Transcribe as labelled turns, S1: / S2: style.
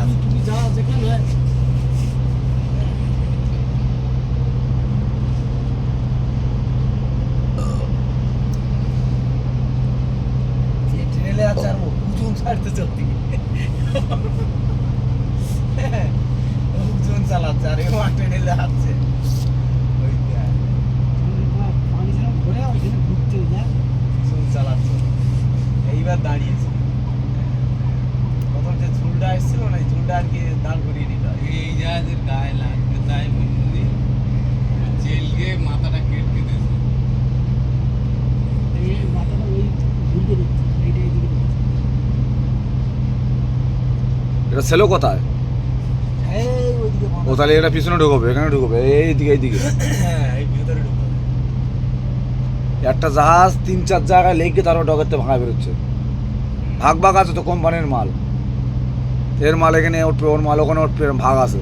S1: আছে
S2: তুমি যা যেখানে
S1: ট্রেনে আছে আর উজুন ছাড়তে চলতি উজুন চালাচ্ছে আর এবার ট্রেনে আছে
S2: পানি যেন ঘুরে ওইখানে ঘুরতে যায়
S1: উজুন চালাচ্ছে এইবার দাঁড়িয়েছে প্রথম যে ঝুলটা এসেছিল না এই ঝুলটা আর কি দাঁড় করিয়ে নিতে হয়
S3: এই জাহাজের গায়ে লাগবে তাই বুঝলি জেল গিয়ে মাথাটা কেটে দিয়েছে
S2: এই মাথাটা ওই ঘুরতে দিচ্ছে এইটা এইদিকে দিচ্ছে
S4: এটা ছেলে কোথায়?
S1: এই ওইদিকে
S4: ও তাহলে এটা পিছনে ঢুকবে, এখানে ঢুকবে, এইদিকে এইদিকে।
S1: হ্যাঁ এই ভিতরে ঢুকবে
S4: একটা জাহাজ 3-4 জায়গায় লেগে তারপর ডগাতে ভাঙা বেরোচ্ছে। ভাগ ভাগ আছে তো কোম্পানির মাল, এর মাল এখানে উঠবে, ওর মাল ওখানে উঠবে, ভাগ আছে।